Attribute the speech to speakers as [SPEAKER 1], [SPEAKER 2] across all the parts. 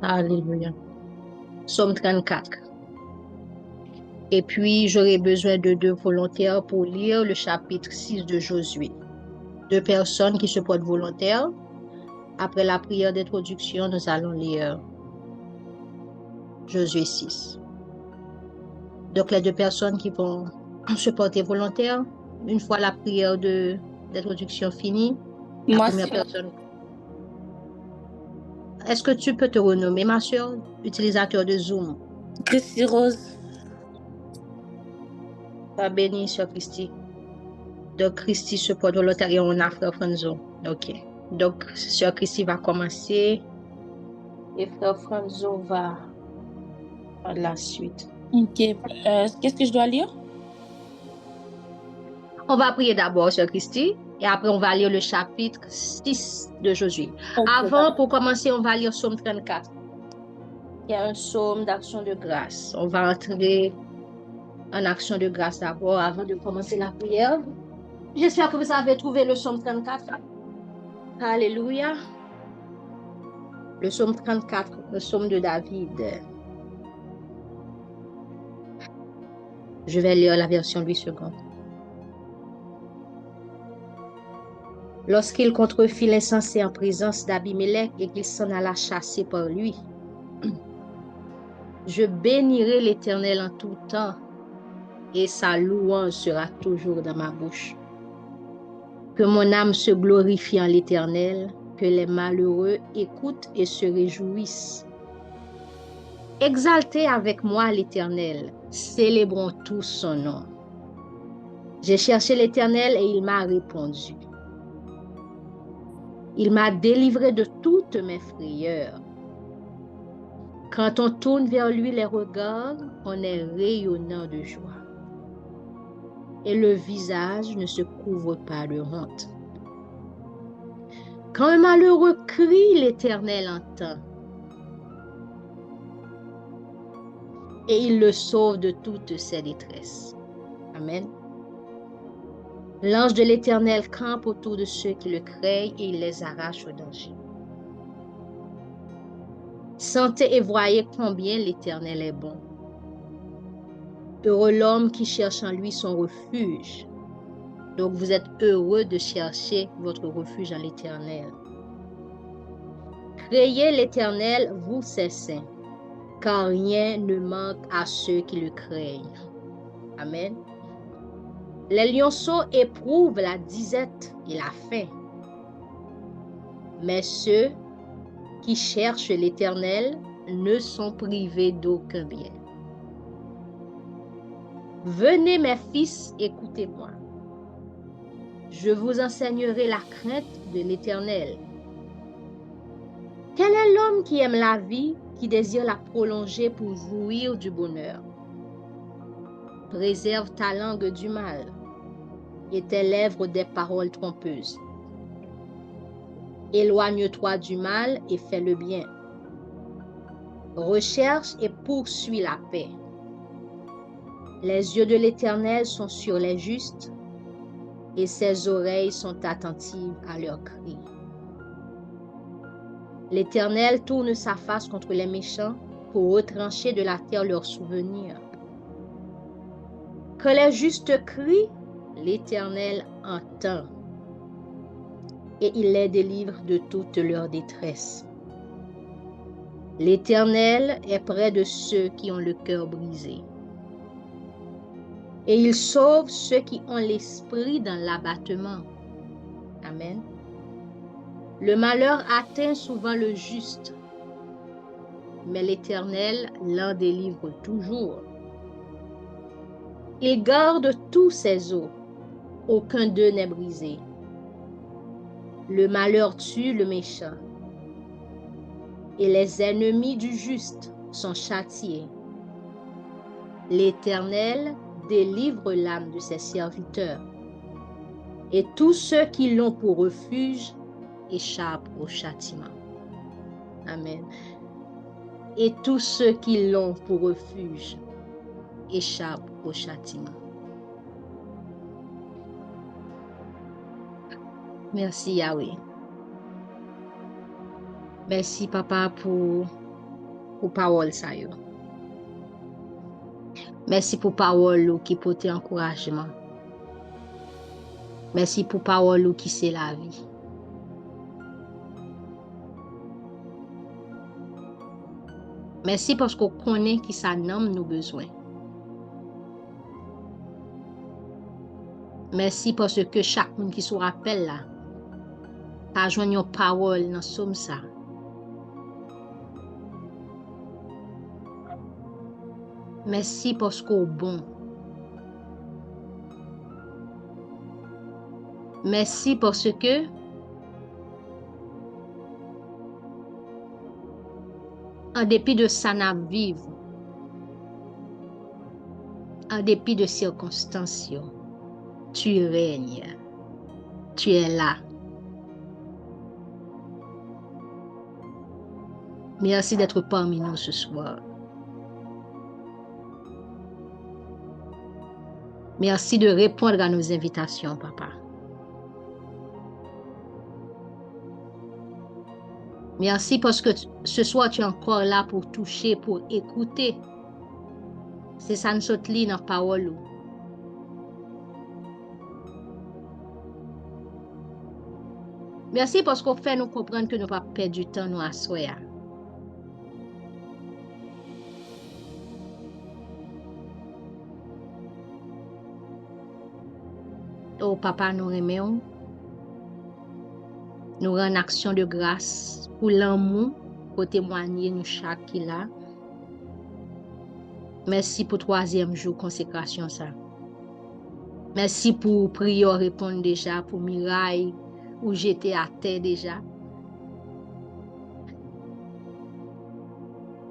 [SPEAKER 1] Alléluia. Psaume 34. Et puis, j'aurai besoin de 2 volontaires pour lire le chapitre 6 de Josué. 2 personnes qui se portent volontaires. Après la prière d'introduction, nous allons lire Josué 6. Donc, les 2 personnes qui vont se porter volontaires, une fois la prière d'introduction finie, la
[SPEAKER 2] Moi,
[SPEAKER 1] première personne. Est-ce que tu peux te renommer, ma soeur, utilisateur de Zoom?
[SPEAKER 2] Christy Rose.
[SPEAKER 1] Pas béni, soeur Christy. Donc, Christy se porte volontaire et on a frère Franzo. OK. Donc, soeur Christy va commencer et frère Franzo va prendre la suite.
[SPEAKER 2] Ok. Qu'est-ce que je dois lire?
[SPEAKER 1] On va prier d'abord, soeur Christy, et après, on va lire le chapitre 6 de Josué.
[SPEAKER 2] Ok,
[SPEAKER 1] Avant, pour commencer, on va lire Psaume 34. Il y a un psaume d'action de grâce. On va entrer en action de grâce d'abord avant de commencer la prière. J'espère que vous avez trouvé le psaume 34. Alléluia. Le psaume 34, le psaume de David. Je vais lire la version 8 secondes. Lorsqu'il contrefit l'insensé en présence d'Abimelech et qu'il s'en alla chasser par lui, je bénirai l'Éternel en tout temps et sa louange sera toujours dans ma bouche. Que mon âme se glorifie en l'Éternel, que les malheureux écoutent et se réjouissent. Exaltez avec moi l'Éternel, célébrons tous son nom. J'ai cherché l'Éternel et il m'a répondu. Il m'a délivré de toutes mes frayeurs. Quand on tourne vers lui les regards, on est rayonnant de joie. Et le visage ne se couvre pas de honte. Quand un malheureux crie, l'Éternel entend. Et il le sauve de toutes ses détresses. Amen. L'ange de l'Éternel campe autour de ceux qui le craignent et il les arrache au danger. Sentez et voyez combien l'Éternel est bon. Heureux l'homme qui cherche en lui son refuge. Donc vous êtes heureux de chercher votre refuge en l'Éternel. Craignez l'Éternel, vous ses saints, car rien ne manque à ceux qui le craignent. Amen. Les lionceaux éprouvent la disette et la faim, mais ceux qui cherchent l'Éternel ne sont privés d'aucun bien. Venez mes fils, écoutez-moi. Je vous enseignerai la crainte de l'Éternel. Quel est l'homme qui aime la vie, qui désire la prolonger pour jouir du bonheur? Préserve ta langue du mal et tes lèvres des paroles trompeuses. Éloigne-toi du mal et fais le bien. Recherche et poursuis la paix. Les yeux de l'Éternel sont sur les justes et ses oreilles sont attentives à leurs cris. L'Éternel tourne sa face contre les méchants pour retrancher de la terre leurs souvenirs. Que les justes crient, l'Éternel entend et il les délivre de toute leur détresse. L'Éternel est près de ceux qui ont le cœur brisé et il sauve ceux qui ont l'esprit dans l'abattement. Amen. Le malheur atteint souvent le juste, mais l'Éternel l'en délivre toujours. Il garde tous ses os, aucun d'eux n'est brisé. Le malheur tue le méchant, et les ennemis du juste sont châtiés. L'Éternel délivre l'âme de ses serviteurs, et tous ceux qui l'ont pour refuge échappent au châtiment. Amen. Et tous ceux qui l'ont pour refuge échappent au châtiment. Merci Yahweh. Merci papa pour parole ça yo. Merci pour parole qui porte encouragement. Merci pour parole qui c'est la vie. Merci parce qu'on connaît qui ça nomme nos besoins. Merci parce que chaque monde qui se rappelle là, a joint une parole dans somme ça. Merci parce qu'on bon. Merci parce que en dépit de ça n'a vivre, en dépit de circonstances, tu règnes, tu es là. Merci d'être parmi nous ce soir. Merci de répondre à nos invitations, papa. Merci parce que ce soir, tu es encore là pour toucher, pour écouter. C'est ça nous saute dans la parole. Merci parce qu'on fait nous comprendre que nous ne pas perdre du temps nous à soi. Oh papa, nous remercions. Nous rendons action de grâce pour l'amour, pour témoigner nous chaque qui là. Merci pour 3e jour consécration ça. Merci pour prière répondre déjà, pour miraille où j'étais à terre déjà.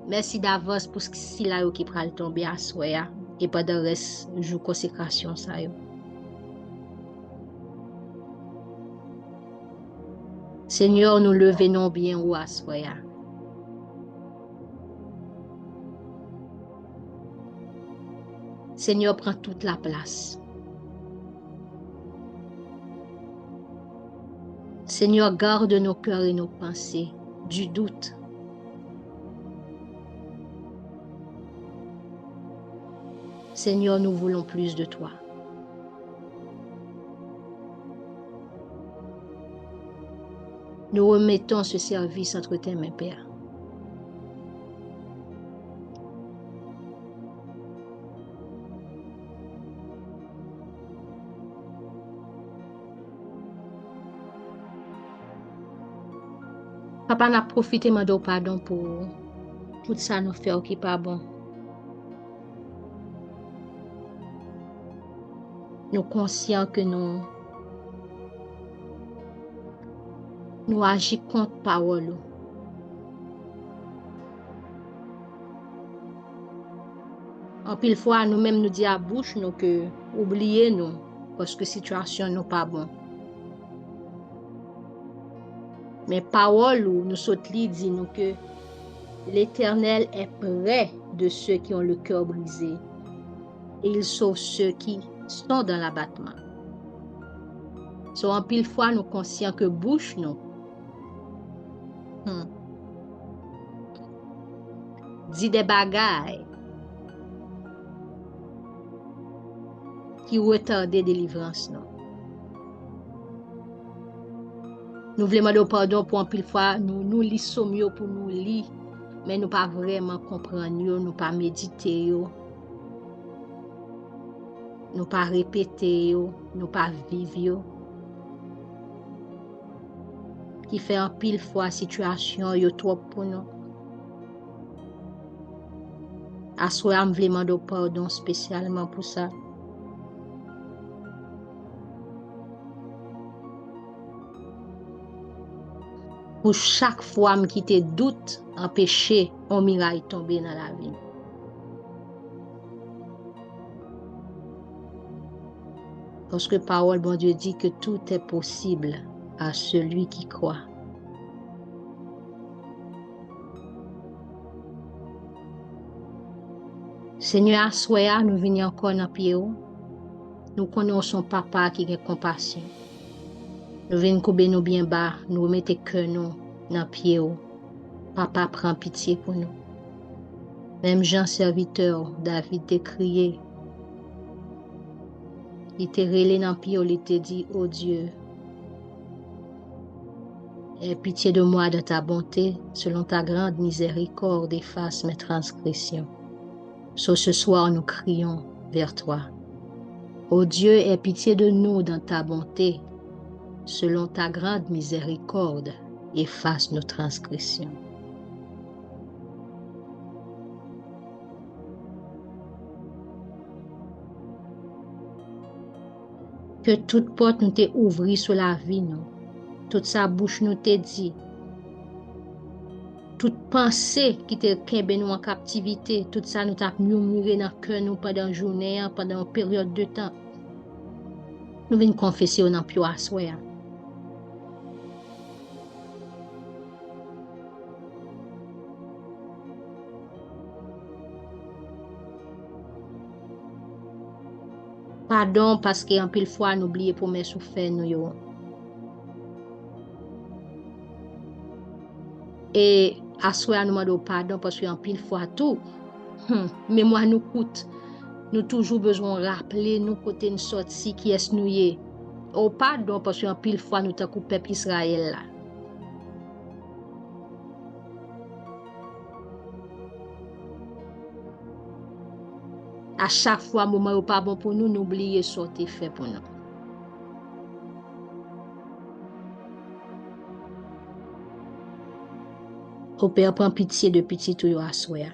[SPEAKER 1] Merci d'avance pour ce qui là qui pral tomber à soya et pas de reste jour consécration ça yo. Seigneur, nous le venons bien ou à soya. Seigneur, prends toute la place. Seigneur, garde nos cœurs et nos pensées du doute. Seigneur, nous voulons plus de toi. Nous remettons ce service entre tes mains, Père. Papa n'a profité de pardon pour tout ça nous faire qui pas bon. Nous conscients que nous agissons contre parole. En pile fois, nous-mêmes nous disons à bouche nous que oubliez nous parce que la situation n'est pas bonne. Mais parole nous saute dit nous que l'Éternel est près de ceux qui ont le cœur brisé et il sauve ceux qui sont dans l'abattement. So, en pile fois, nous conscients que bouche nous dit des bagailles qui retardent des délivrances. Nous voulons demander pardon pour en pile fois, nous lisons mieux pour nous lire, mais nous pas vraiment comprendre, nous pas méditer, nous pas répéter, nous pas vivre. Qui fait en pile fois situation yo trop pour nous. À soi, je voulais demander pardon spécialement pour ça. Pour chaque fois qui te doute, empêcher un miracle tomber dans la vie. Parce que parole, bon Dieu dit que tout est possible à celui qui croit. Seigneur, à soi, nous venons encore dans pied. Nous connaissons papa qui a compassion. Nous venons couper nous bien bas, nous remettons cœur nous dans pied. Papa prend pitié pour nous. Même Jean serviteur, David t'a crié. Il t'a relé dans pied, il t'a dit, oh Dieu, aie pitié de moi de ta bonté, selon ta grande miséricorde, efface mes transgressions. Ce soir, nous crions vers toi. Ô Dieu, aie pitié de nous dans ta bonté, selon ta grande miséricorde, efface nos transgressions. Que toute porte nous t'ait ouvrie sur la vie, nous. Toute sa bouche nous t'ait dit. Toute pensée qui te kembe nous en captivité, tout ça nous t'a murmuré dans le cœur nous pendant une journée, pendant une période de temps. Nous venons confesser au nom de Dieu. Pardon parce qu'en pile fois nous oublions pour mes souffrances nous. Et à soi nous demandons pardon parce qu'en pile fois tout, mais moi nous coûte. Nous toujours besoin de rappeler nous côté une sortie qui est nous. Au pardon parce qu'en pile fois nous t'as coupé peuple Israël là. À chaque fois, moment où pas bon pour nous, n'oubliez ce que tu fait pour nous. Au Père, prends pitié de petit tout à soi.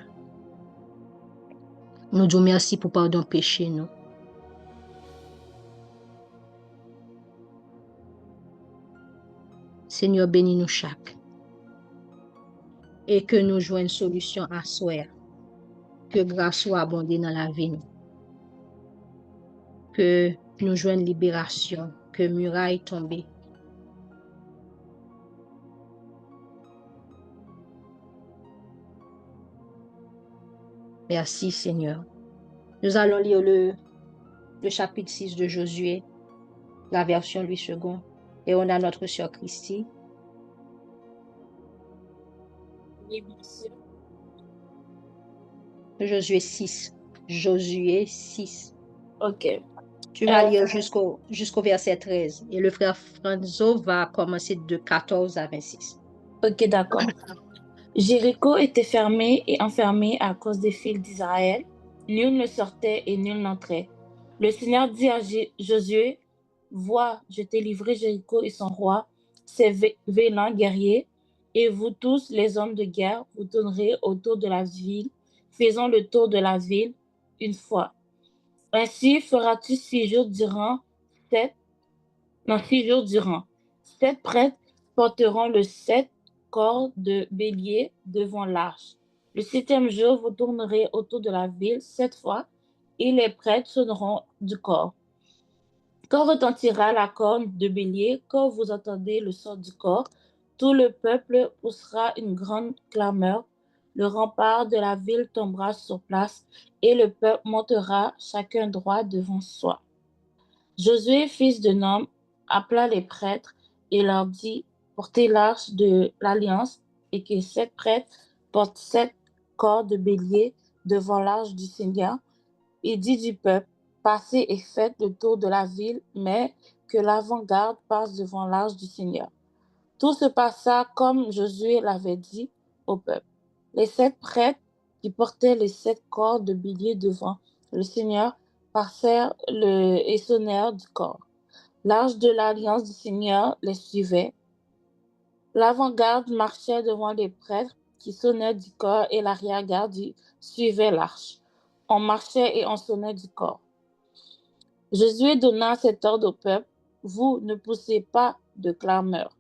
[SPEAKER 1] Nous disons merci pour pardon péché nous. Seigneur, bénis nous chaque. Et que nous jouons une solution à soi. Que grâce soit abondée dans la vie nous. Que nous jouons une libération. Que muraille tombe. Merci Seigneur. Nous allons lire le chapitre 6 de Josué, la version 8 secondes. Et on a notre sœur Christy.
[SPEAKER 2] Oui, bien sûr.
[SPEAKER 1] Josué 6. Josué 6.
[SPEAKER 2] Ok.
[SPEAKER 1] Tu vas lire jusqu'au verset 13. Et le frère Franzo va commencer de 14 à 26.
[SPEAKER 2] Ok, d'accord. Jéricho était fermé et enfermé à cause des fils d'Israël. Nul ne sortait et nul n'entrait. Le Seigneur dit à Josué, vois, je t'ai livré Jéricho et son roi, ses vélins guerriers, et vous tous, les hommes de guerre, vous tournerez autour de la ville, faisant le tour de la ville une fois. Ainsi feras-tu 6 jours durant, 6 jours durant. 7 prêtres porteront le 7 corps de bélier devant l'arche. Le 7e jour, vous tournerez autour de la ville 7 fois, et les prêtres sonneront du corps. Quand retentira la corne de bélier, quand vous entendez le son du corps, tout le peuple poussera une grande clameur. Le rempart de la ville tombera sur place, et le peuple montera chacun droit devant soi. Josué, fils de Nun, appela les prêtres et leur dit, portez l'arche de l'alliance et que 7 prêtres portent 7 corps de bélier devant l'arche du Seigneur. Il dit du peuple, passez et faites le tour de la ville, mais que l'avant-garde passe devant l'arche du Seigneur. Tout se passa comme Josué l'avait dit au peuple. Les 7 prêtres qui portaient les 7 corps de bélier devant le Seigneur passèrent et sonnèrent du corps. L'arche de l'alliance du Seigneur les suivait. L'avant-garde marchait devant les prêtres qui sonnaient du corps et l'arrière-garde suivait l'arche. On marchait et on sonnait du corps. Josué donna cet ordre au peuple, vous ne poussez pas de clameur.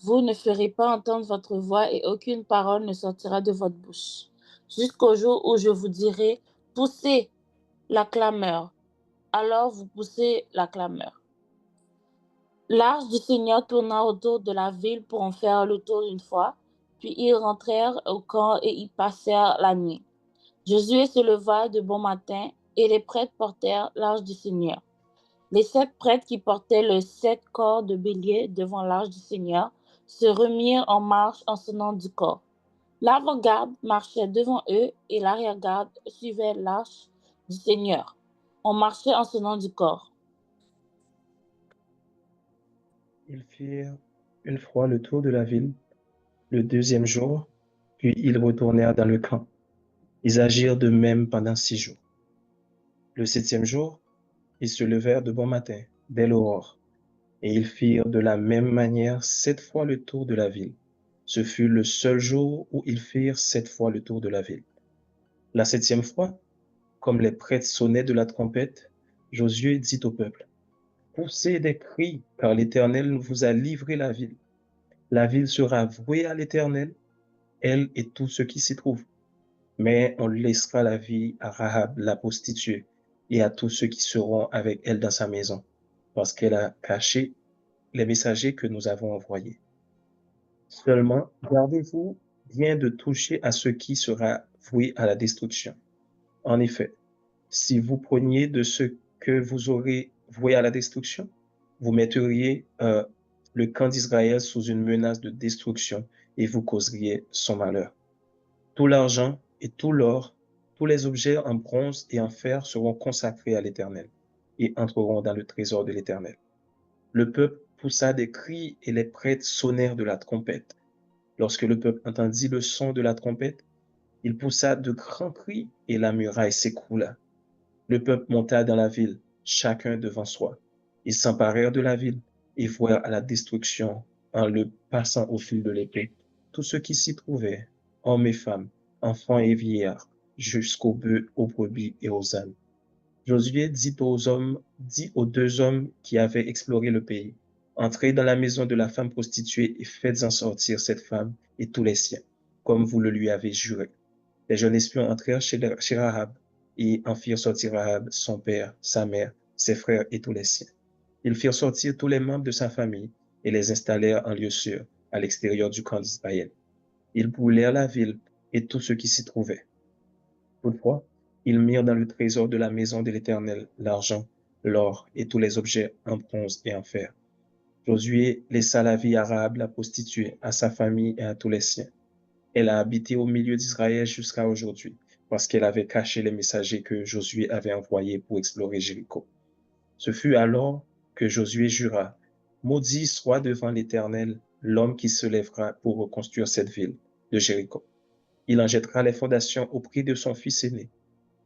[SPEAKER 2] Vous ne ferez pas entendre votre voix et aucune parole ne sortira de votre bouche, jusqu'au jour où je vous dirai, poussez la clameur. Alors vous poussez la clameur. L'arche du Seigneur tourna autour de la ville pour en faire le tour une fois, puis ils rentrèrent au camp et y passèrent la nuit. Josué se leva de bon matin et les prêtres portèrent l'arche du Seigneur. Les 7 prêtres qui portaient les 7 corps de bélier devant l'arche du Seigneur se remirent en marche en sonnant du corps. L'avant-garde marchait devant eux et l'arrière-garde suivait l'arche du Seigneur. On marchait en sonnant du corps.
[SPEAKER 3] Ils firent une fois le tour de la ville le deuxième jour, puis ils retournèrent dans le camp. Ils agirent de même pendant 6 jours. Le 7e jour, ils se levèrent de bon matin, dès l'aurore, et ils firent de la même manière 7 fois le tour de la ville. Ce fut le seul jour où ils firent 7 fois le tour de la ville. La 7e fois, comme les prêtres sonnaient de la trompette, Josué dit au peuple, « Poussez des cris, car l'Éternel vous a livré la ville. La ville sera vouée à l'Éternel, elle et tout ce qui s'y trouve. Mais on laissera la vie à Rahab la prostituée et à tous ceux qui seront avec elle dans sa maison, parce qu'elle a caché les messagers que nous avons envoyés. Seulement, gardez-vous bien de toucher à ce qui sera voué à la destruction. En effet, si vous preniez de ce que vous aurez voué à la destruction, vous metteriez le camp d'Israël sous une menace de destruction et vous causeriez son malheur. Tout l'argent et tout l'or, tous les objets en bronze et en fer seront consacrés à l'Éternel et entreront dans le trésor de l'Éternel. Le peuple poussa des cris et les prêtres sonnèrent de la trompette. Lorsque le peuple entendit le son de la trompette, il poussa de grands cris et la muraille s'écroula. Le peuple monta dans la ville, chacun devant soi. Ils s'emparèrent de la ville et vouèrent à la destruction en le passant au fil de l'épée. Tous ceux qui s'y trouvaient, hommes et femmes, enfants et vieillards, jusqu'aux bœufs, aux brebis et aux ânes. Josué dit aux 2 hommes qui avaient exploré le pays, entrez dans la maison de la femme prostituée et faites-en sortir cette femme et tous les siens, comme vous le lui avez juré. Les jeunes espions entrèrent chez Rahab et en firent sortir Rahab, son père, sa mère, ses frères et tous les siens. Ils firent sortir tous les membres de sa famille et les installèrent en lieu sûr, à l'extérieur du camp d'Israël. Ils brûlèrent la ville et tout ce qui s'y trouvait. Toutefois, ils mirent dans le trésor de la maison de l'Éternel l'argent, l'or et tous les objets en bronze et en fer. Josué laissa la vie à Rahab la prostituée, à sa famille et à tous les siens. Elle a habité au milieu d'Israël jusqu'à aujourd'hui, parce qu'elle avait caché les messagers que Josué avait envoyés pour explorer Jéricho. Ce fut alors que Josué jura, « Maudit soit devant l'Éternel l'homme qui se lèvera pour reconstruire cette ville de Jéricho. Il en jettera les fondations au prix de son fils aîné,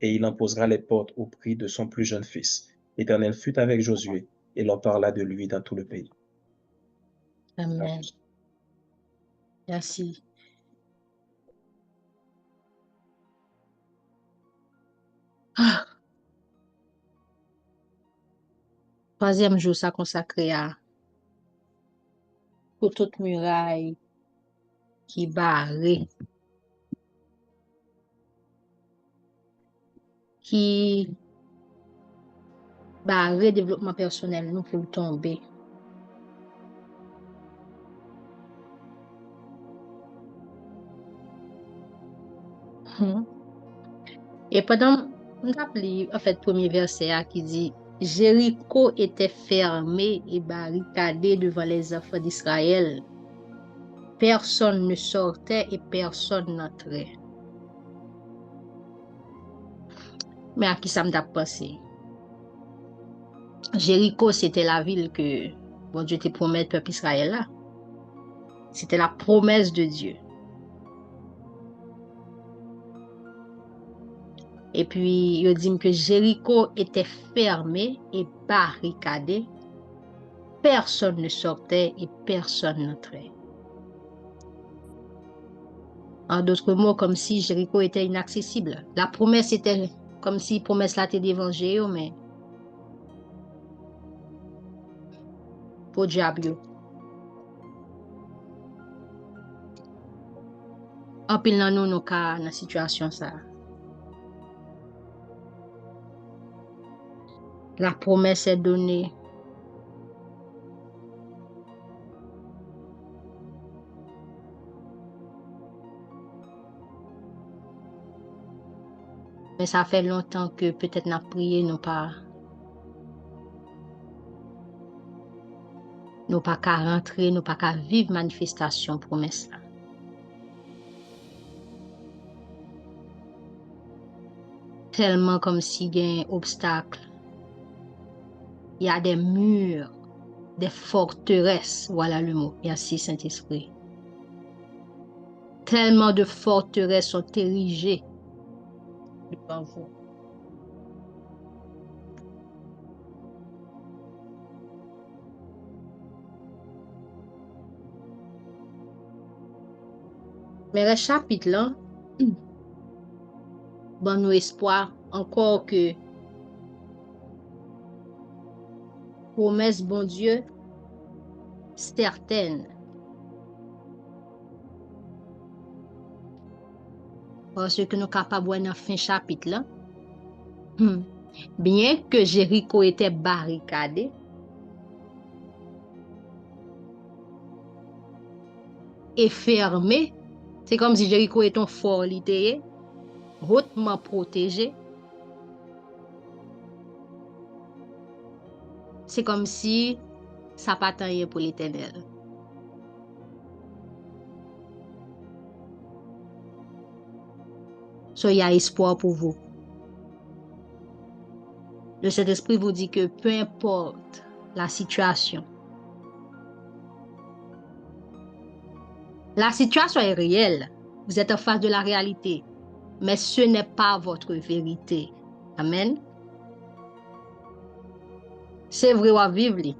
[SPEAKER 3] et il en posera les portes au prix de son plus jeune fils. L'Éternel fut avec Josué, et l'on parla de lui dans tout le pays. »
[SPEAKER 1] Amen. Merci. Ah. Troisième jour, ça consacré à pour toute muraille qui barrée, qui barré développement personnel nous pour tomber. Et pendant, on rappelle, en fait, premier verset qui dit, Jéricho était fermé et barricadé devant les enfants d'Israël. Personne ne sortait et personne n'entrait. Mais à qui ça me t'a pensé? Jéricho, c'était la ville que bon Dieu te promet, le peuple Israël là. C'était la promesse de Dieu. Et puis, il dit que Jéricho était fermé et barricadé. Personne ne sortait et personne n'entrait. En d'autres mots, comme si Jéricho était inaccessible. La promesse était comme si la promesse là était d'évangile, mais pour diable. En pile dans nous cas dans la situation ça. La promesse est donnée. Mais ça fait longtemps que peut-être n'a prié, nous pas. nous pas qu'à rentrer, nous pas qu'à vivre manifestation promesse là. Tellement comme s'il y a un obstacle, il y a des murs, des forteresses, voilà le mot, merci Saint-Esprit. Tellement de forteresses sont érigées devant vous. Mais le chapitre là, bon nous espoir encore que promesse bon Dieu certaine. Parce que nous sommes capables dans fin chapitre là. Bien que Jéricho était barricadé, et fermé, c'est comme si Jéricho était un fort littéraire, hautement protégé. C'est comme si ça pas tant rien pour l'Éternel. So, il y a espoir pour vous. Le Saint-Esprit vous dit que peu importe la situation est réelle. Vous êtes en face de la réalité. Mais ce n'est pas votre vérité. Amen. C'est vrai à vivre.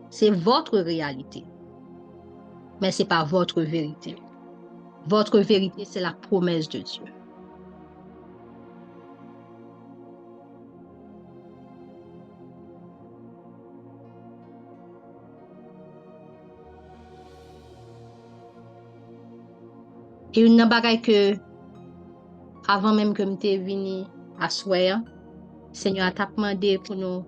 [SPEAKER 1] C'est votre réalité. Mais ce n'est pas votre vérité. Votre vérité, c'est la promesse de Dieu. Et une bagaille que, avant même que je venu à soir, Seigneur t'a demandé pour nous,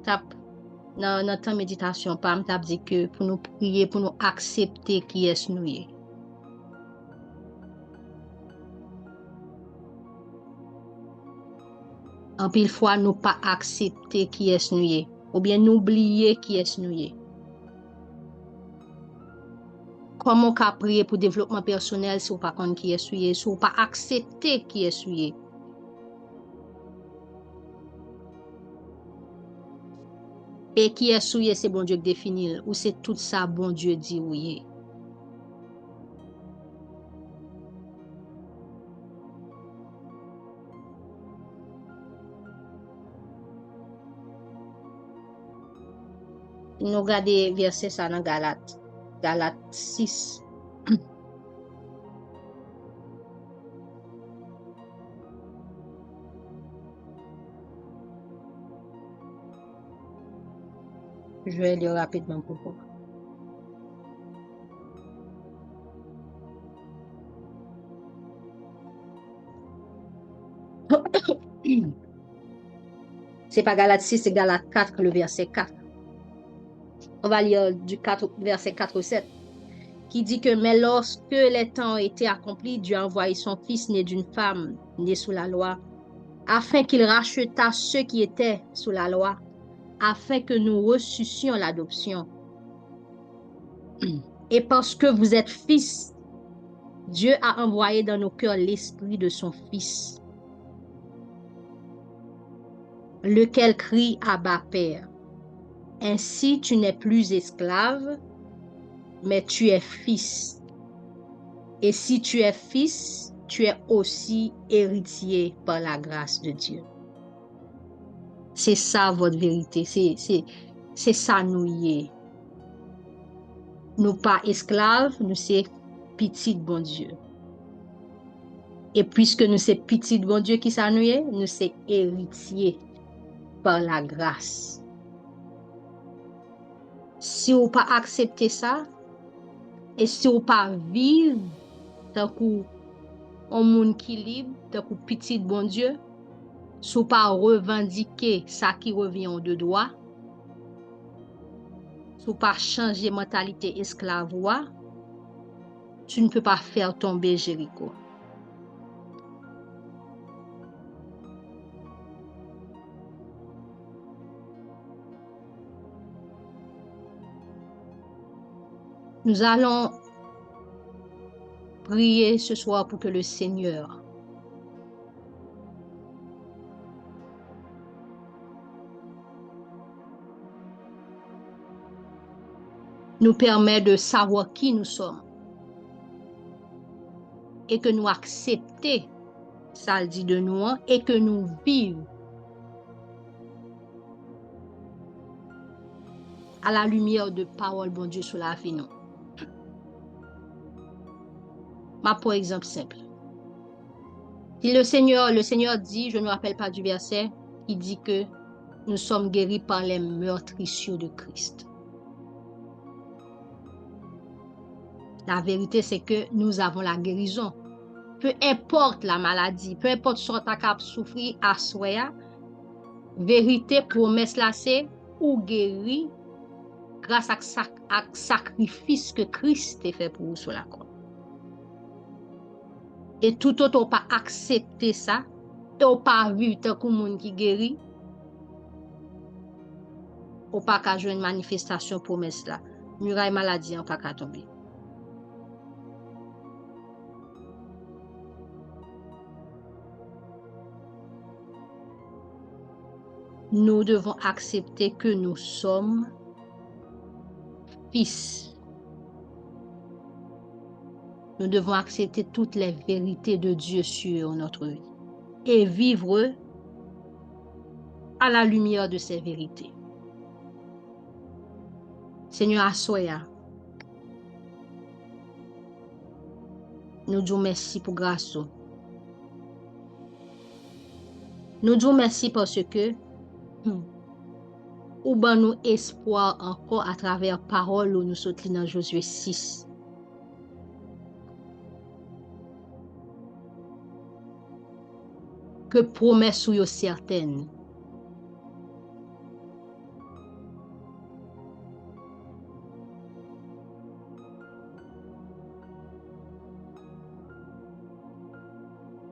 [SPEAKER 1] dans notre méditation, pas t'a dit que pour nous prier, pour nous accepter qui est nous. En pile fois, nous pas accepter qui est nous, ou bien nous oublier qui est nous. Comment on peut prier pour développement personnel si on pas connaît qui est nous, si on pas accepter qui est nous? Et qui est souillé, c'est bon Dieu qui définit, ou c'est tout ça, bon Dieu dit oui. Nous regardons verset ça dans Galates 6. Je vais lire rapidement pour vous. C'est pas Galates 6, c'est Galates 4, le verset 4. On va lire du 4, verset 4 au 7, qui dit que, mais lorsque les temps ont été accomplis, Dieu a envoyé son fils né d'une femme, né sous la loi, afin qu'il rachetât ceux qui étaient sous la loi, afin que nous reçussions l'adoption. Et parce que vous êtes fils, Dieu a envoyé dans nos cœurs l'esprit de son fils, lequel crie Abba Père. Ainsi, tu n'es plus esclave, mais tu es fils. Et si tu es fils, tu es aussi héritier par la grâce de Dieu. C'est ça votre vérité, c'est ça nous y est. Nous pas esclaves, nous c'est petit bon Dieu. Et puisque nous c'est petit bon Dieu qui ça nous c'est héritier par la grâce. Si vous pas accepter ça, et si vous pas vivre tant que un monde qui libre, tant que petit bon Dieu, si vous pas revendiquer ça qui revient de droit, si vous pas changer mentalité esclave, tu ne peux pas faire tomber Jéricho. Nous allons prier ce soir pour que le Seigneur nous permette de savoir qui nous sommes et que nous acceptions ça le dit de nous et que nous vivions à la lumière de parole, bon Dieu, sur la vie, nous. Pour exemple simple. Si le Seigneur dit, je ne me rappelle pas du verset, il dit que nous sommes guéris par les meurtrissures de Christ. La vérité, c'est que nous avons la guérison. Peu importe la maladie, peu importe ce que tu as souffert à soi, vérité, promesse là, c'est ou guéri grâce à sacrifice que Christ a fait pour vous sur la croix. Et tout autre, on pas accepter ça, et on pas vivre tant que monde qui guérit, on pas qu'à jouer une manifestation promesse là. Muraille maladie, on pas qu'à tomber. Nous devons accepter que nous sommes fils. Nous devons accepter toutes les vérités de Dieu sur notre vie et vivre à la lumière de ces vérités. Seigneur, assoya, nous disons merci pour grâce. Nous disons merci parce que ou ben nous espoir encore à travers parole où nous sommes dans Josué 6. Que promesse ou certaine.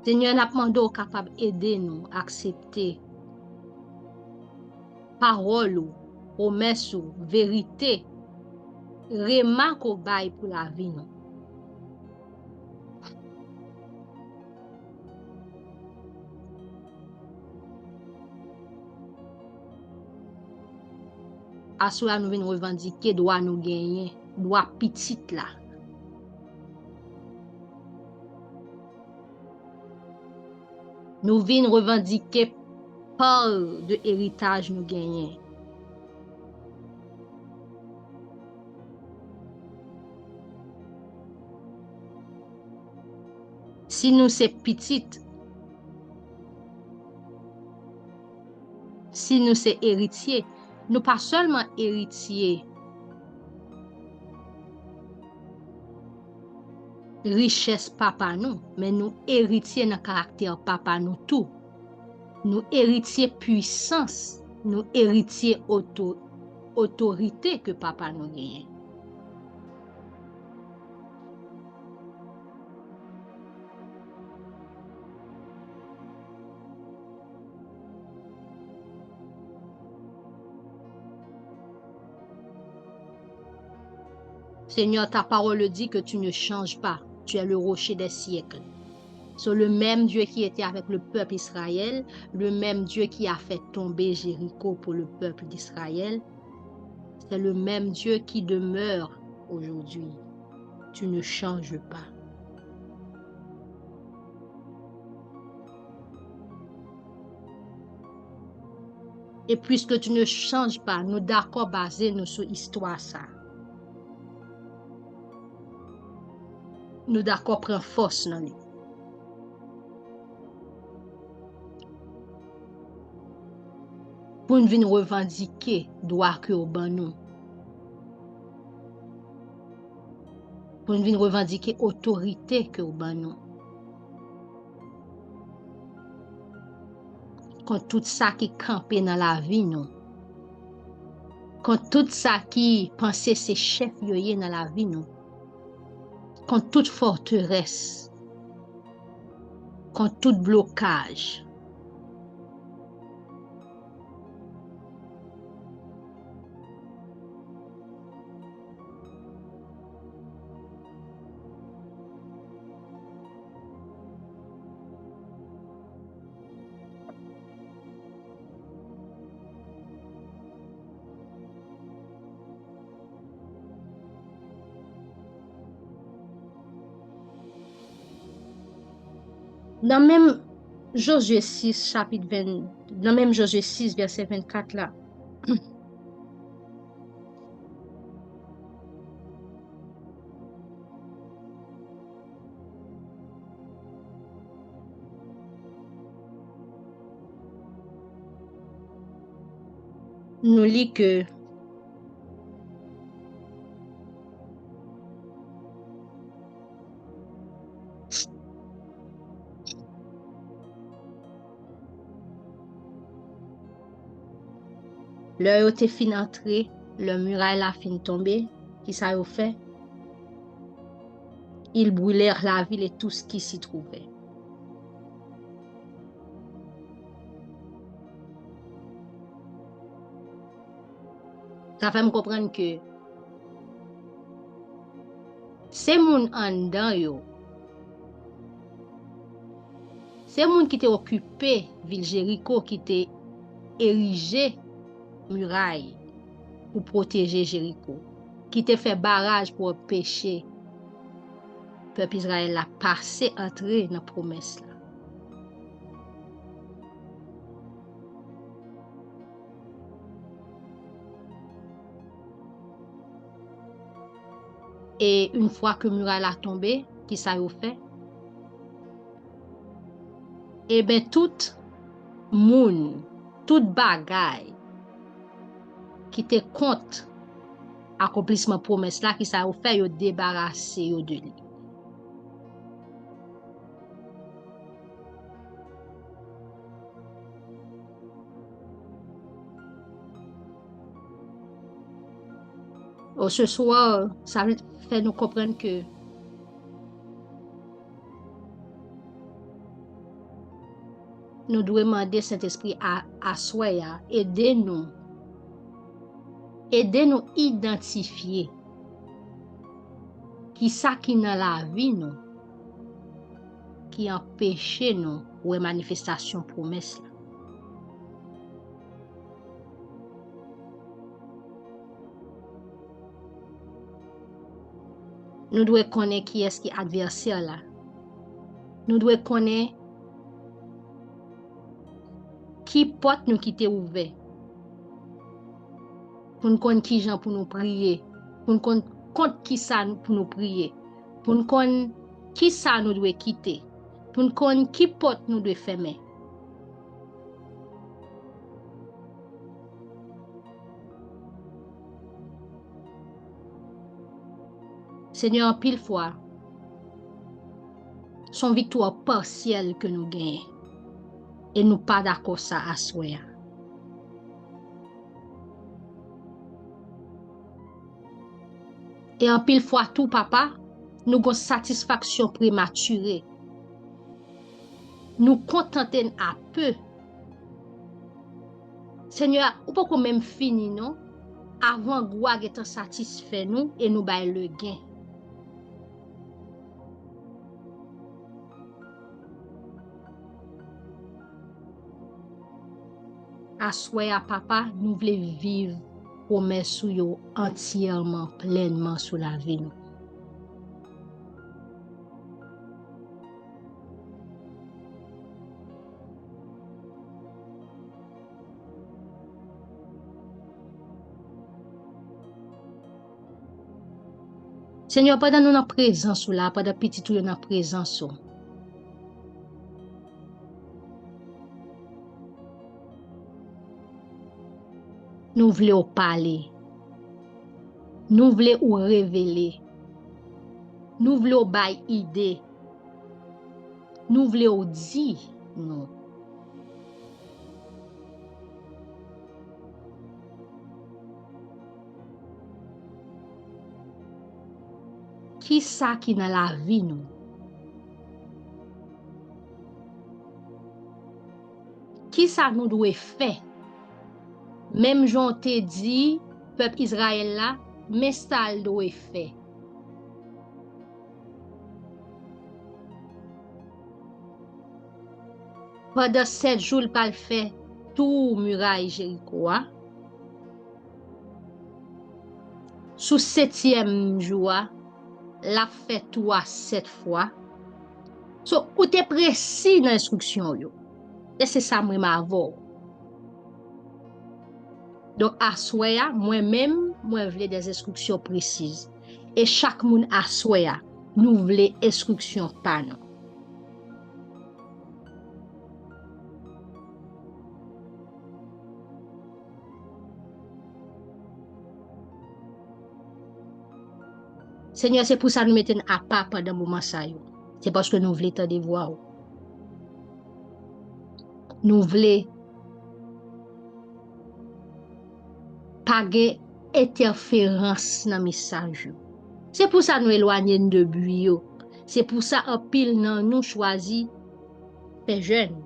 [SPEAKER 1] Seigneur, n'a demandé au capable d'aider nous à accepter parole ou promesse ou vérité, remarque au bail pour la vie nous. À cela nous venons revendiquer droit nous gagner, droit petit là. Nous venons revendiquer part de héritage nous gagner. Si nous c'est petite, si nous c'est héritier, nous pas seulement héritier richesse papa nous, mais nous héritier dans caractère papa nous tout. Nous héritier puissance, nous héritier autorité que papa nous gagne. Seigneur, ta parole dit que tu ne changes pas. Tu es le rocher des siècles. C'est le même Dieu qui était avec le peuple Israël, le même Dieu qui a fait tomber Jéricho pour le peuple d'Israël. C'est le même Dieu qui demeure aujourd'hui. Tu ne changes pas. Et puisque tu ne changes pas, nous d'accord basés nous sur l'histoire ça. Nous d'accord prendre force dans lui. Pour nous venir revendiquer droit que au ban nous. Pour nous venir revendiquer autorité que au ban nous. Quand tout ça qui campait dans la vie nous. Quand tout ça qui pensait ses chefs yoye dans la vie nous. Quand toute forteresse, quand tout blocage, Dans même Josué 6, chapitre 20, dans même Josué 6, verset 24 là, nous lit que l'heure était fin entré, le muraille la fin tombé, qui ça a fait? Ils brûlèrent la ville et tout ce qui s'y trouvait. Ça fait me comprendre que c'est moun en dedans yo, c'est moun qui était occupé ville Jéricho qui était érigé muraille pour protéger Jéricho, qui était fait barrage pour empêcher peuple Israël a passé entrer dans la promesse là. Et une fois que muraille a tombé, qui ça a fait? Eh bien, tout moun, tout bagay qui te compte accomplissement promesse là, qui ça a fait, yo débarrasser yo de lui. Ce soir, ça fait nous comprendre que nous devons demander Saint-Esprit à soi, aider-nous identifier qui ça qui dans la vie nous, qui empêche nous ou manifestation promesse là. Nous devons connaître qui est-ce qui est adversaire là. Nous devons connaître qui porte nous qui était ouvert. Pour nous connaître qui gens pour nous prier, pour nous connaître qui ça pour nous prier, pour nous connaître qui ça nous devons quitter, pour nous connaître qui porte nous devons fermer. Seigneur, pile fois, son victoire partielle que nous gagnons. Et nous pas d'accord ça à soi. Et en pile fois tout, papa, nous avons satisfaction prématurée. Nous contenter à peu. Seigneur, ou pas qu'on même fini, non? Avant gloire être satisfait nous et nous bail le gain. À soi, papa, nous voulons vivre promesse yo entièrement, pleinement sous la vie nous. Seigneur, pendant nous en présence là, pendant petit tout en présence. Nous voulons parler. Nous voulons révéler. Nous voulons bailler idée. Nous voulons dire non. Qui ça qui dans la vie nous? Qui ça nous doit faire? Même j'en te dit, peuple Israël là, mais ça le doit faire. Pendant 7 jours, il pas le fait tout muraille Jéricho. Sous 7e jour, la fait tout à 7 fois. So, ou te précis dans l'instruction yo. Et c'est ça moi m'avou. Donc, à soya, moi-même, moi vle des instructions précises. Et chaque moun à soya, nous vle instruction pa nou. Seigneur, c'est pour ça nous mettons à part pendant le moment ça yo. C'est parce que nous voulons t'en voir. Nous voulons pas de interférence dans le message. C'est pour ça nous éloignons de but. C'est pour ça un pile nan nous choisi les jeunes.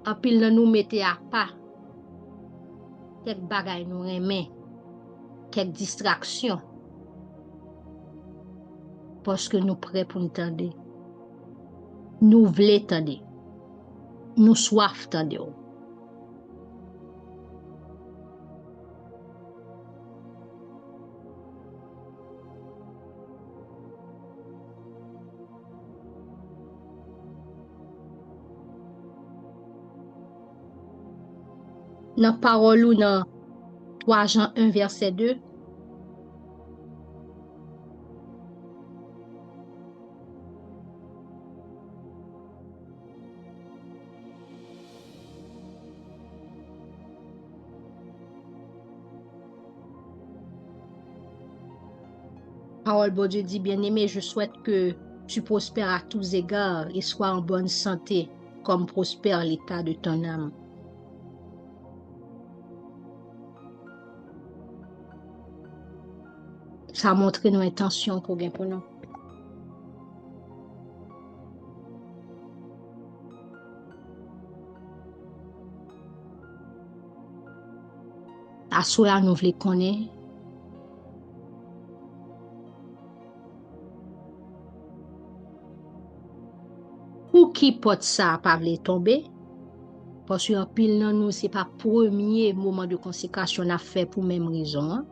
[SPEAKER 1] Un pile nan nous mettez à part. Quelques bagages nous remet. Quelques distractions. Parce que nous prêts pour nous tendre. Nous voulons tendre. Nous soif tendre. Dans parole ou dans 3 Jean 1 verset 2, parole bon Dieu dit, bien-aimé, je souhaite que tu prospères à tous égards et sois en bonne santé, comme prospère l'état de ton âme. Ça montre nos intentions pour gain pour nous. À soi, nous voulons connaître. Pour qui porte ça pas vle tomber? Parce que en pile nan nous, c'est pas premier moment de consécration à faire pour même raison. Hein?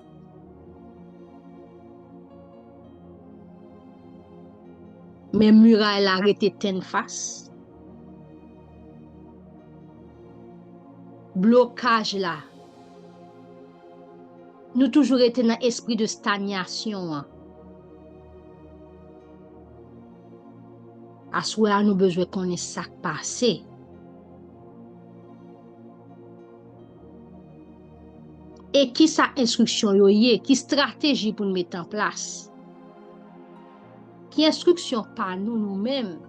[SPEAKER 1] Mais muraille a arrêté ten face. Blocage là. Nous toujours été dans esprit de stagnation. Hein? À soi, nous besoin connaître ça passé. Et qui sa instruction yo yé, qui stratégie pour nous mettre en place? Qui instruction par nous nous-mêmes?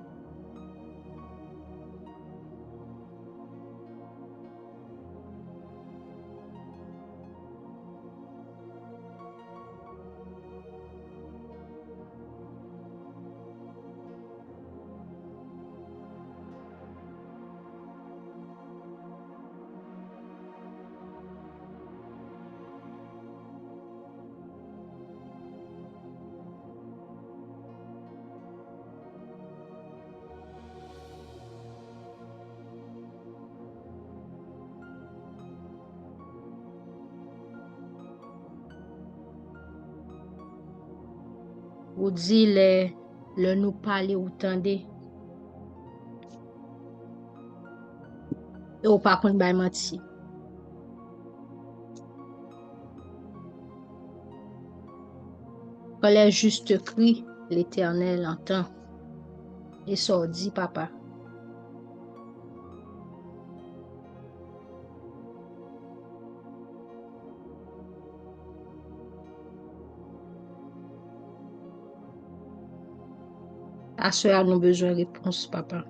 [SPEAKER 1] Ou dit le nous parler ou tendez. Et ou pas qu'on bay menti. Quand les justes crient, l'Éternel entend. Et ça dit papa. À cela, nous besoin de réponse, papa.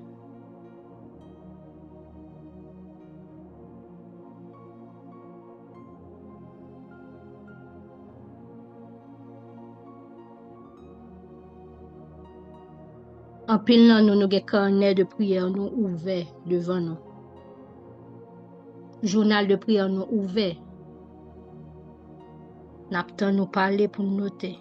[SPEAKER 1] En pile nan nous avons carnet de prière nous ouvert devant nous. Journal de prière nous ouvert. N'attend nous parler pour nous noter.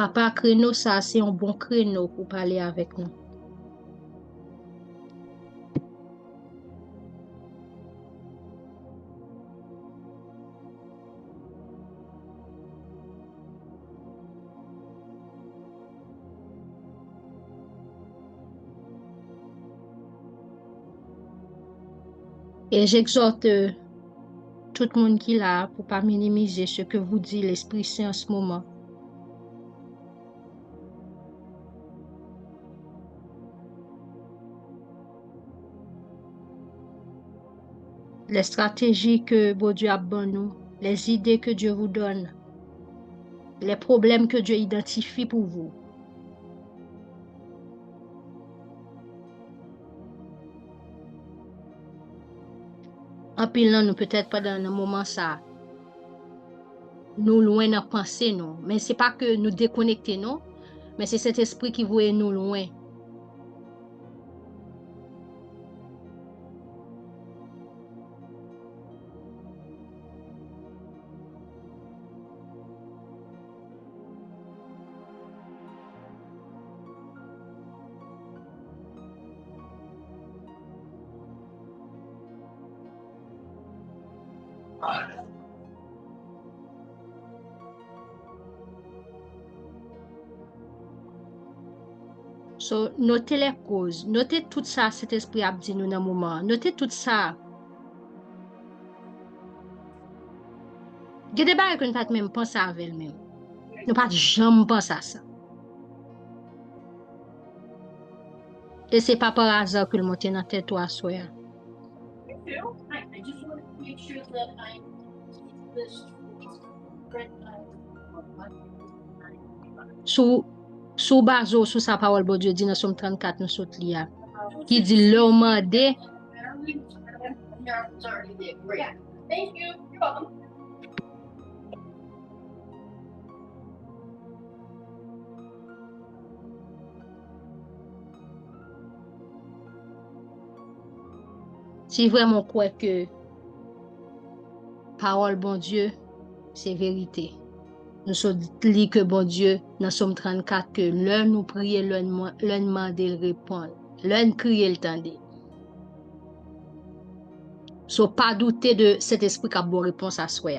[SPEAKER 1] Papa, créneau, ça, c'est un bon créneau pour parler avec nous. Et j'exhorte tout le monde qui est là pour ne pas minimiser ce que vous dit l'Esprit Saint en ce moment. Les stratégies que bon Dieu a donné nous, les idées que Dieu vous donne, les problèmes que Dieu identifie pour vous. En pile, nous peut-être pas dans un moment ça, nous loin dans penser non, mais c'est pas que nous déconnecter non, mais c'est cet esprit qui voit nous loin. So, notez les causes, notez tout ça, cet esprit a dit nous dans le moment, notez tout ça. Il y a des choses que nous ne pouvons même penser avec elle-même. Nous ne pouvons jamais penser à ça. Et ce n'est pas par hasard que le monte dans la tête toi, soya. Sous bazo, sous sa parole, bon Dieu dit dans Somme 34, nous sommes là. Qui dit l'homme de.
[SPEAKER 4] Thank you. You're welcome.
[SPEAKER 1] Si vraiment croit que parole bon Dieu, c'est vérité. Nous sommes dit que bon Dieu, dans Somme 34, que l'un nous prie, l'un demande, il répond. L'un crie, il tendait. So pas douter de cet esprit qui a bonne réponse à soi.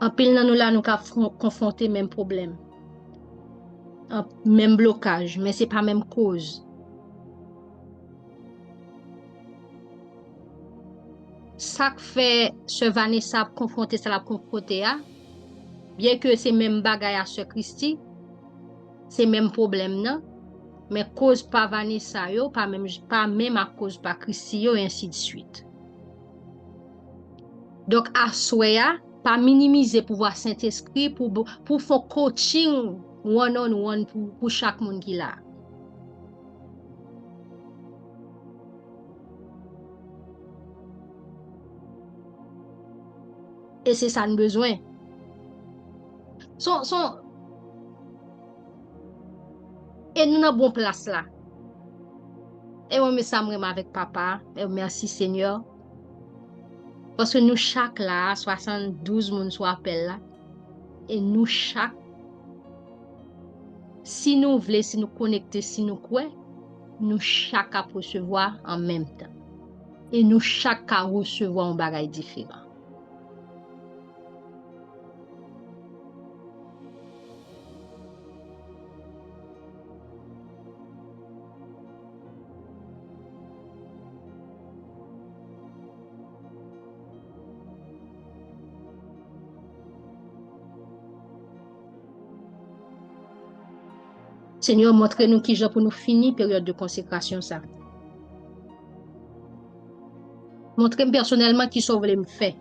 [SPEAKER 1] En pile nan nous là, nous avons confronté même problème. Même blocage, mais ce n'est pas même cause. Ça fait ce Vanessa confronter ça la confronter à, bien que c'est même bagaille à ce Christi, c'est même problème non, mais cause pas Vanessa yo, pas même à cause pas Christi yo et ainsi de suite. Donc à soya, pas minimiser pouvoir Saint-Esprit pour faire coaching one on one pour chaque monde qui là. Et c'est ça nous besoin. Et nous avons bon place là. Et on met ça avec papa. Et merci Seigneur. Parce que nous chaque là, 72 moun sou appel là. Et nous chaque, si nous voulons, si nous connecter, si nous croyons, nous chaque à recevoir en même temps. Et nous chaque à recevoir un bagage différent. Seigneur, montre-nous qui j'ai pour nous finir période de consécration ça. Montre-moi personnellement qui sauve les me faire.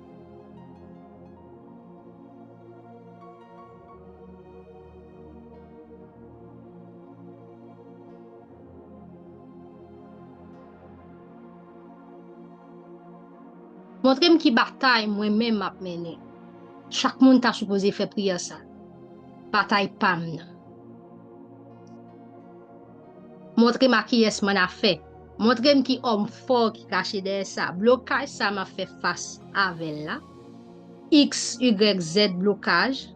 [SPEAKER 1] Montrez-moi qui bataille moi-même m'a mené. Chaque monde t'a supposé faire prière ça. Bataille pam. Nan. Montrez-moi qui est-ce qu'on a fait. Montrez-moi qui homme fort qui caché derrière ça. Blocage ça m'a fait face avec là. X, Y, Z blocage.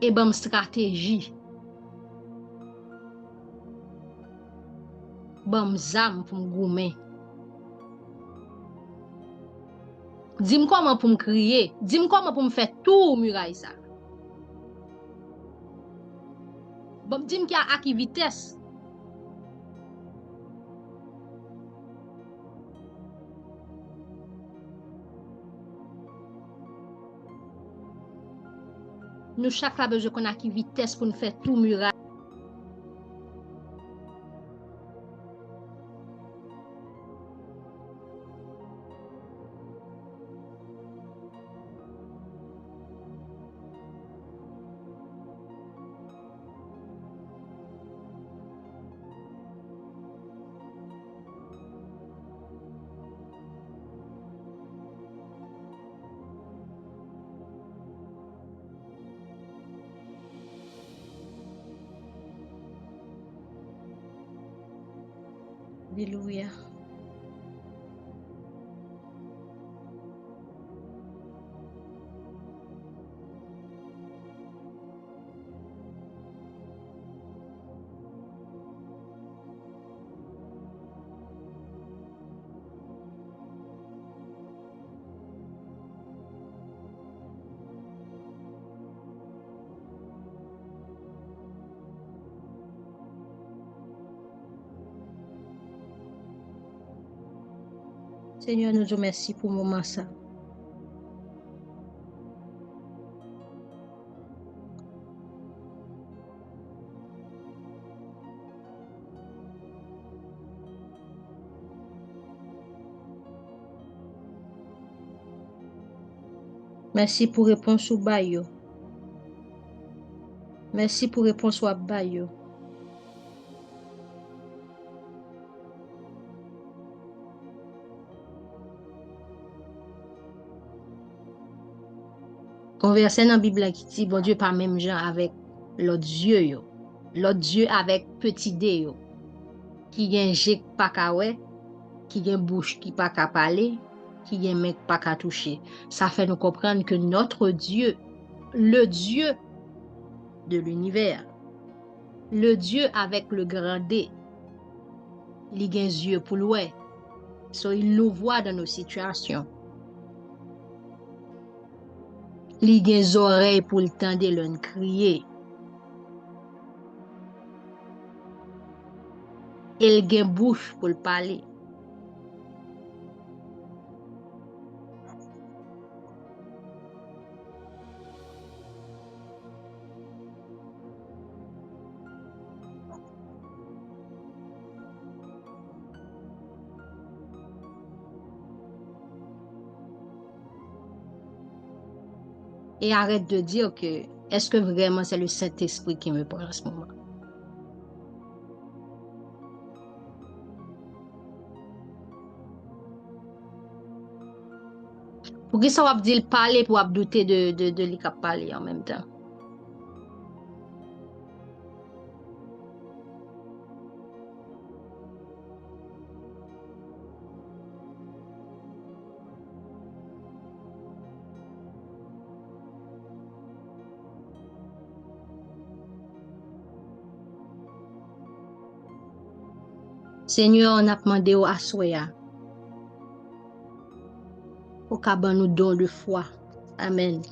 [SPEAKER 1] Et bon stratégie. Bon zam pour me goumer. Dis-moi comment pour me crier. Dis-moi comment pour me faire tout muraille ça. Bon, dis-moi qui a à qui vitesse. Nous chaque fois besoin qu'on a qui vitesse pour nous faire tout muraille. Alléluia. Seigneur, nous te remercions pour le moment ça. Merci pour réponse au bail. Merci pour réponse au bail. On verset dans la Bible qui dit, bon Dieu, pas même gens avec l'autre Dieu, yo. L'autre Dieu avec petit D, yo. Qui a un jet pas qu'à ouais, qui a une bouche qui pas qu'à parler, qui a un mec pas qu'à toucher. Ça fait nous comprendre que notre Dieu, le Dieu de l'univers, le Dieu avec le grand D, il a un yeux pour l'ouest. So, il nous voit dans nos situations. Il a des oreilles pour le temps de l'on crier. Il a une bouche pour le parler. Et arrête de dire que est-ce que vraiment c'est le Saint-Esprit qui me parle en ce moment? Pour que ça va dire parler pour douter de lui qui parler en même temps. Seigneur, on a demandé au Assoya au caban nous don de foi. Amen.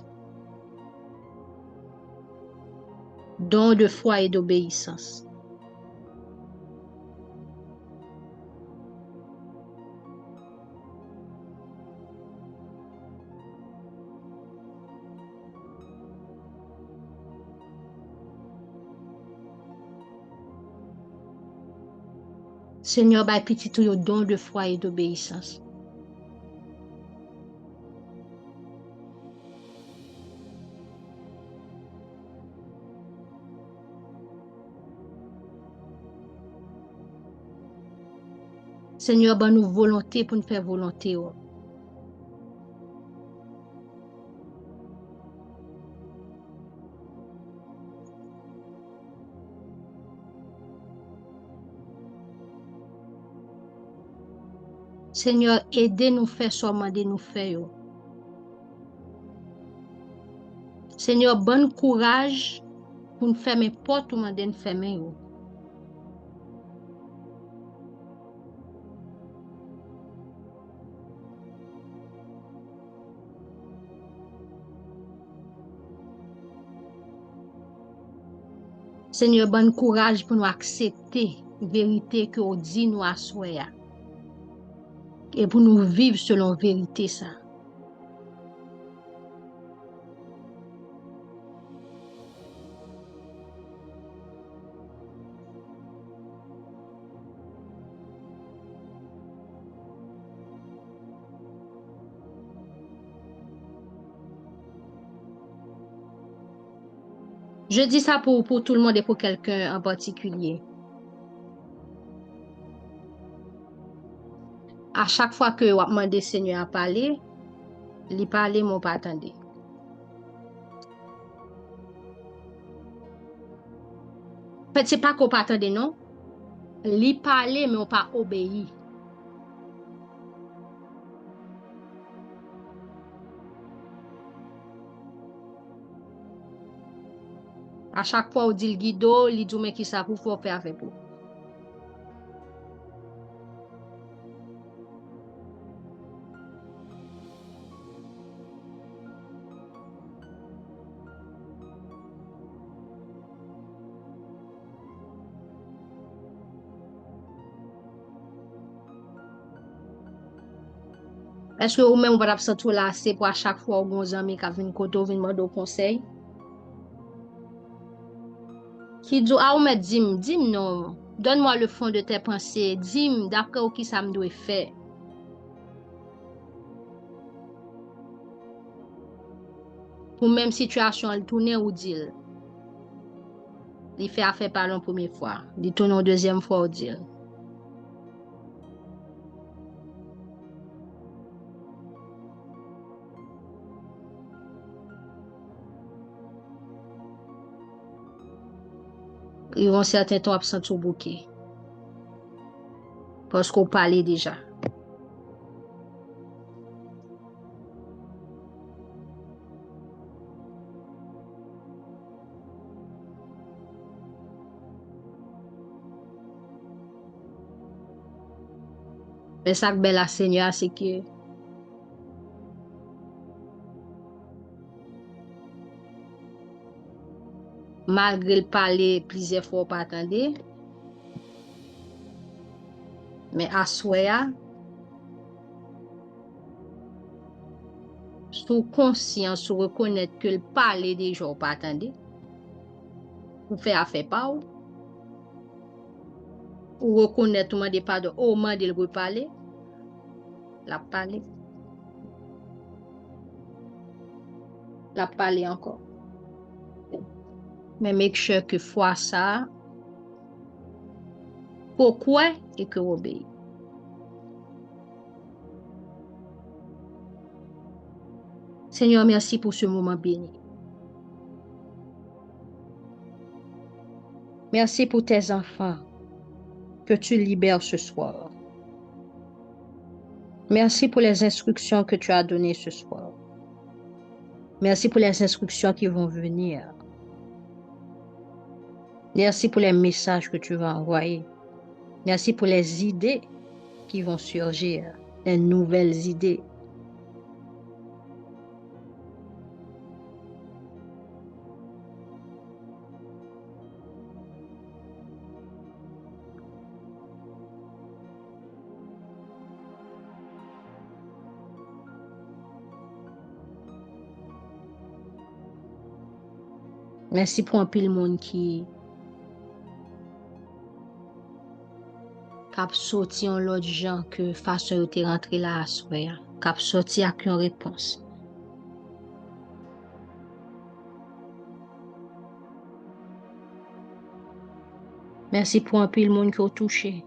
[SPEAKER 1] Don de foi et d'obéissance. Seigneur, bah petit tout don de foi et d'obéissance. Seigneur, ban nous volonté pour nous faire volonté. Oh. Seigneur, aidez-nous faire seulement de nous faire. Oh. Seigneur, bon courage pour nous faire n'importe où nous faire. Oh. Seigneur, bon courage pour nous accepter la vérité que vous dit nous à soi. Et pour nous vivre selon la vérité ça. Je dis ça pour tout le monde et pour quelqu'un en particulier. À chaque fois que vous demandez Seigneur à parler, il parle, mais pas attendre. En fait, ce n'est pas qu'on pas attendre, non. Il parle, mais on pas obéir. À chaque fois, on dit le guido, il dit mais qui ça pour faire avec vous. Est-ce que vous-même, vous va sentir là, c'est pour à chaque fois, vos amis qui viennent côté, viennent demander conseil? Qui dit, ah, mais dis-moi non, donne-moi le fond de tes pensées, dis-moi d'après qui ça me doit faire. Pour même situation, elle tourne ou dit. Il fait affaire par la première fois, il tourne une deuxième fois ou dit. Ils vont certains temps absent au bouquet. Parce qu'on parlait déjà. Mais ça que belle la Seigneur, c'est que malgré le parler plusieurs fois pas attendre, mais à soi, sous conscience, sous reconnaître que le parler déjà pas attendre, ou faire affaire pas ou reconnaître ou demander pardon, au moment de le parler, la parler encore. Mais make sure que fois ça, pourquoi et que obéir. Seigneur, merci pour ce moment béni. Merci pour tes enfants que tu libères ce soir. Merci pour les instructions que tu as données ce soir. Merci pour les instructions qui vont venir. Merci pour les messages que tu vas envoyer. Merci pour les idées qui vont surgir, les nouvelles idées. Merci pour un pile monde qui cap sorti en l'autre gens que façon de rentrer là à soir, cap sorti avec une réponse. Merci pour un pile monde qui a touché.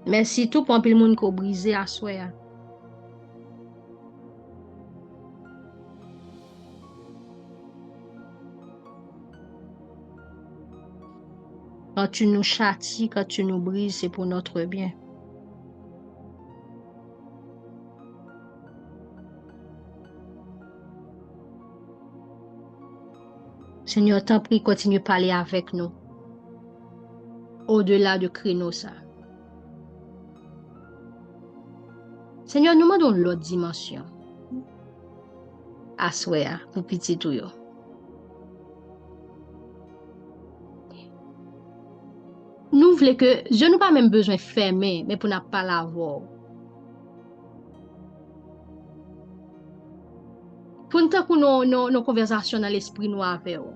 [SPEAKER 1] Merci tout pour un peu le monde qui a brisé à soi. Quand tu nous châties, quand tu nous brises, c'est pour notre bien. Seigneur, t'en prie, continue de parler avec nous. Au-delà de créneau ça. Seigneur, nous demandons l'autre dimension. À soi, pour petit tout yo. Nous voulons que, je n'ai pas même besoin de fermer, mais pour ne pas l'avoir. Pour nous pour nos conversations dans l'esprit nous avec vous.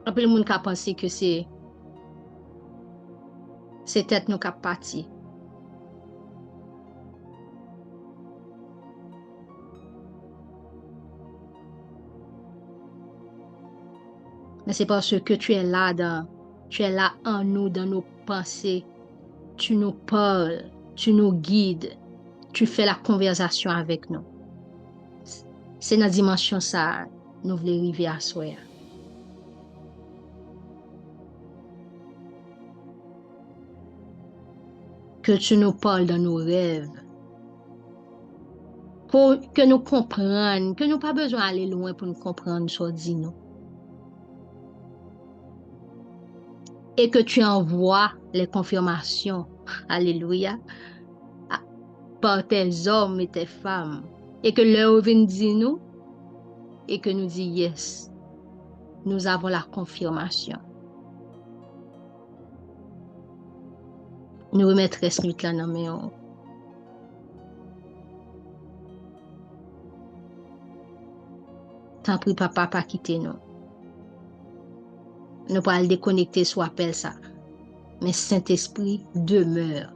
[SPEAKER 1] Après le monde qui a pensé que c'est tête nous qui a parti. Mais c'est parce que tu es là en nous, dans nos pensées. Tu nous parles, tu nous guides, tu fais la conversation avec nous. C'est dans la dimension ça, nous voulons arriver à soi. Que tu nous parles dans nos rêves. Pour que nous comprenions, que nous pas besoin d'aller loin pour nous comprendre ce que dit nous. Et que tu envoies les confirmations, alléluia, par tes hommes et tes femmes. Et que leur vient dire nous, et que nous dit yes, nous avons la confirmation. Nous remettrons ce nuit là dans mes mains. Tant pis, papa, pas quitter nous. Nous pas le déconnecter sur appel ça. Mais Saint-Esprit demeure.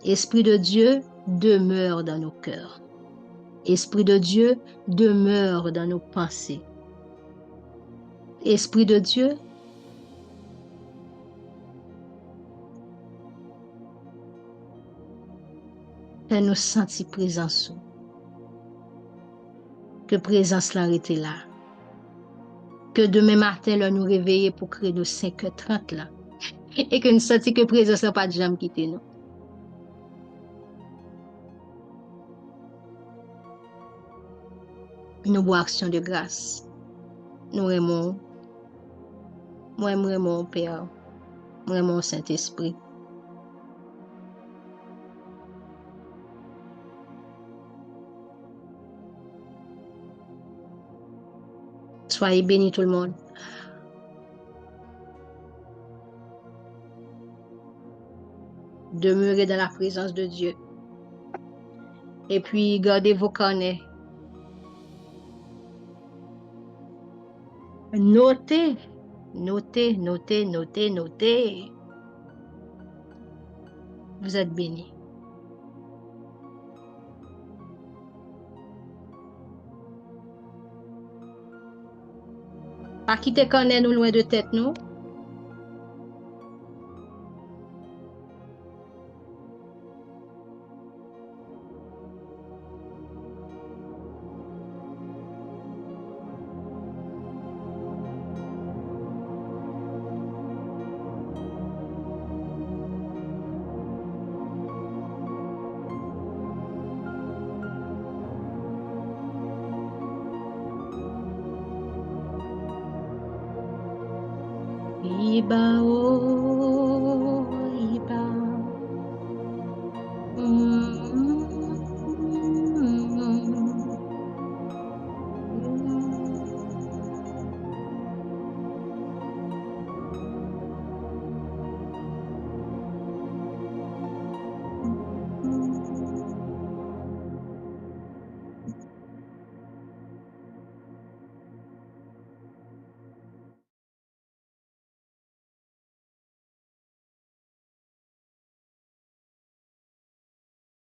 [SPEAKER 1] Esprit de Dieu demeure dans nos cœurs. Esprit de Dieu demeure dans nos pensées. Esprit de Dieu, fais-nous sentir présence. Que présence là était là. Que demain matin, là, nous réveiller pour créer nos 5h30 là. Et que nous sentions que présence n'a pas de jamais quitter nous. Nous bois action de grâce. Nous aimons. Moi, mon Père. Moi, mon Saint-Esprit. Soyez bénis tout le monde. Demeurez dans la présence de Dieu. Et puis, gardez vos carnets. Notez, notez, notez, notez, notez. Vous êtes bénis. Pas quitter carnet nous loin de tête nous. Iba